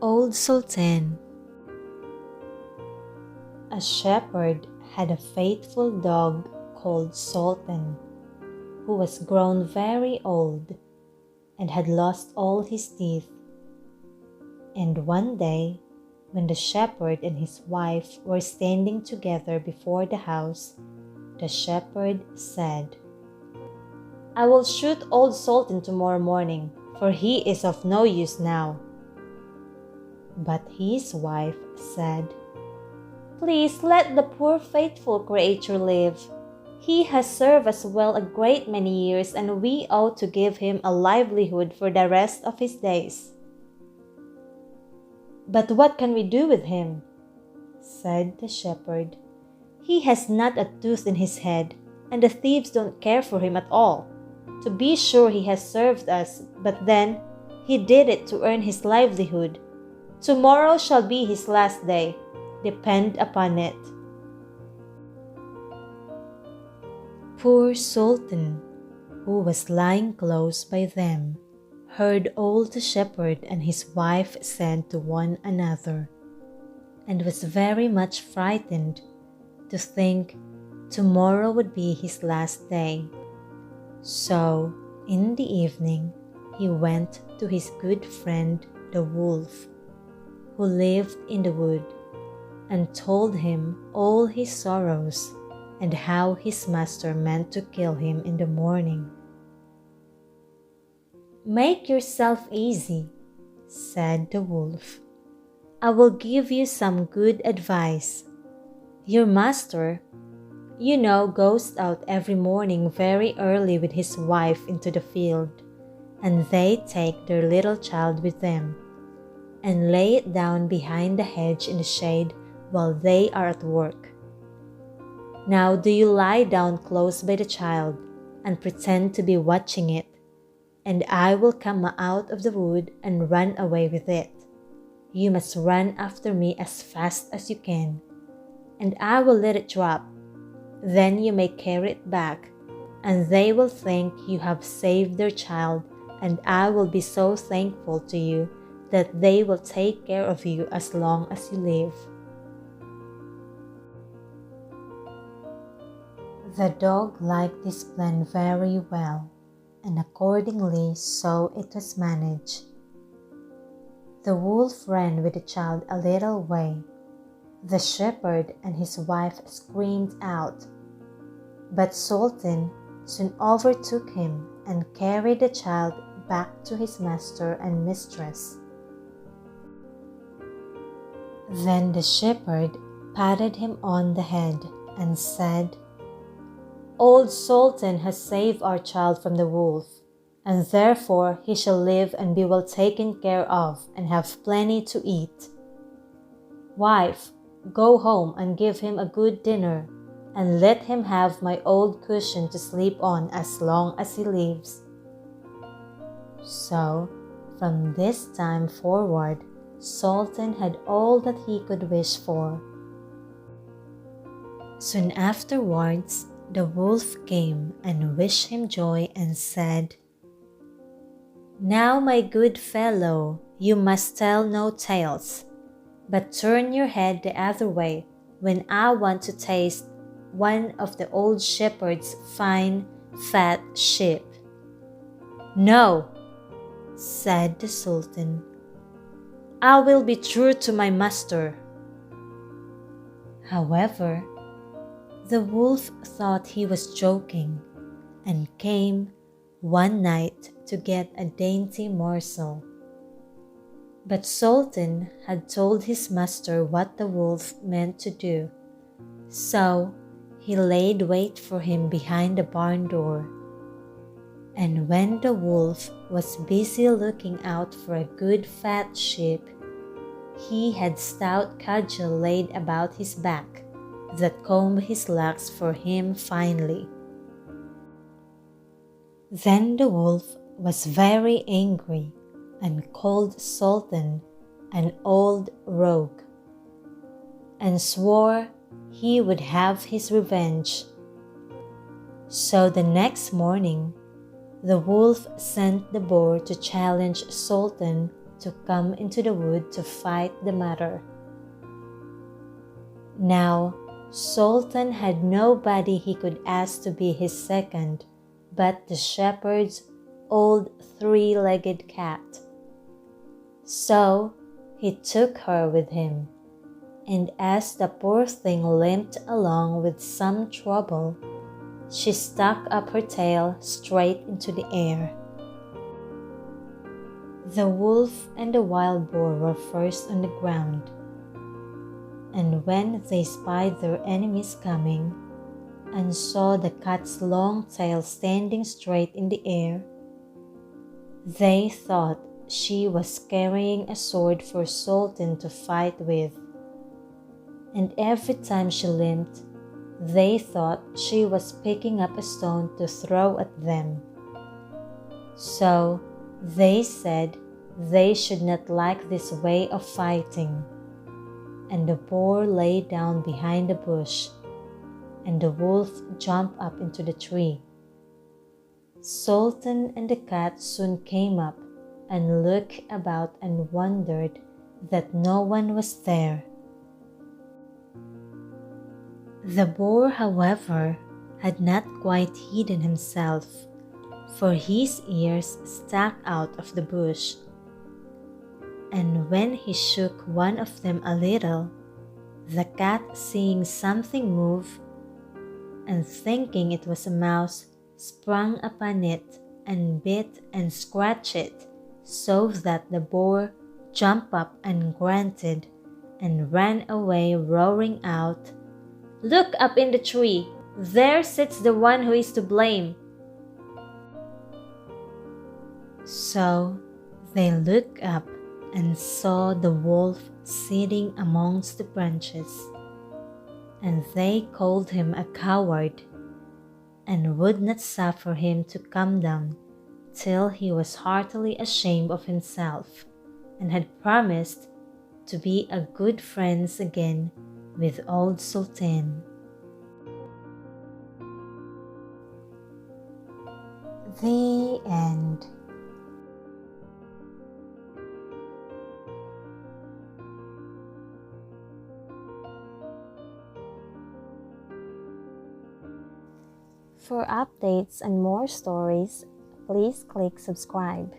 Old Sultan. A shepherd had a faithful dog called Sultan, who was grown very old and had lost all his teeth. And one day, when the shepherd and his wife were standing together before the house, the shepherd said, "I will shoot old Sultan tomorrow morning, for he is of no use now." But his wife said, "Please let the poor faithful creature live. He has served us well a great many years, and we ought to give him a livelihood for the rest of his days." "But what can we do with him?" said the shepherd. "He has not a tooth in his head, and the thieves don't care for him at all. To be sure he has served us, but then he did it to earn his livelihood. Tomorrow shall be his last day, depend upon it." Poor Sultan, who was lying close by them, heard all the shepherd and his wife said to one another, and was very much frightened to think tomorrow would be his last day. So, in the evening, he went to his good friend the wolf, who lived in the wood, and told him all his sorrows and how his master meant to kill him in the morning. "Make yourself easy," said the wolf. "I will give you some good advice. Your master, goes out every morning very early with his wife into the field, and they take their little child with them, and lay it down behind the hedge in the shade while they are at work. Now do you lie down close by the child and pretend to be watching it, and I will come out of the wood and run away with it. You must run after me as fast as you can, and I will let it drop. Then you may carry it back, and they will think you have saved their child, and I will be so thankful to you that they will take care of you as long as you live." The dog liked this plan very well, and accordingly so it was managed. The wolf ran with the child a little way. The shepherd and his wife screamed out, but Sultan soon overtook him and carried the child back to his master and mistress. Then the shepherd patted him on the head and said, "Old Sultan has saved our child from the wolf, and therefore he shall live and be well taken care of and have plenty to eat. Wife, go home and give him a good dinner, and let him have my old cushion to sleep on as long as he lives." So, from this time forward, Sultan had all that he could wish for. Soon afterwards, the wolf came and wished him joy and said, "Now, my good fellow, you must tell no tales, but turn your head the other way when I want to taste one of the old shepherd's fine, fat sheep." "No," said the Sultan, "I will be true to my master." However, the wolf thought he was joking and came one night to get a dainty morsel. But Sultan had told his master what the wolf meant to do, so he laid wait for him behind the barn door. And when the wolf was busy looking out for a good fat sheep, he had stout cudgel laid about his back that combed his locks for him finely. Then the wolf was very angry and called Sultan an old rogue, and swore he would have his revenge. So the next morning, the wolf sent the boar to challenge Sultan to come into the wood to fight the matter. Now, Sultan had nobody he could ask to be his second but the shepherd's old three-legged cat. So he took her with him, and as the poor thing limped along with some trouble, she stuck up her tail straight into the air. The wolf and the wild boar were first on the ground, and when they spied their enemies coming and saw the cat's long tail standing straight in the air, they thought she was carrying a sword for Sultan to fight with, and every time she limped, they thought she was picking up a stone to throw at them. So they said they should not like this way of fighting, and the boar lay down behind the bush, and the wolf jumped up into the tree. Sultan and the cat soon came up and looked about and wondered that no one was there. The boar, however, had not quite hidden himself, for his ears stuck out of the bush. And when he shook one of them a little, the cat, seeing something move and thinking it was a mouse, sprung upon it and bit and scratched it, so that the boar jumped up and grunted and ran away, roaring out, "Look up in the tree! There sits the one who is to blame!" So they looked up and saw the wolf sitting amongst the branches, and they called him a coward, and would not suffer him to come down till he was heartily ashamed of himself, and had promised to be a good friends again with old Sultan. The end. For updates and more stories, please click subscribe.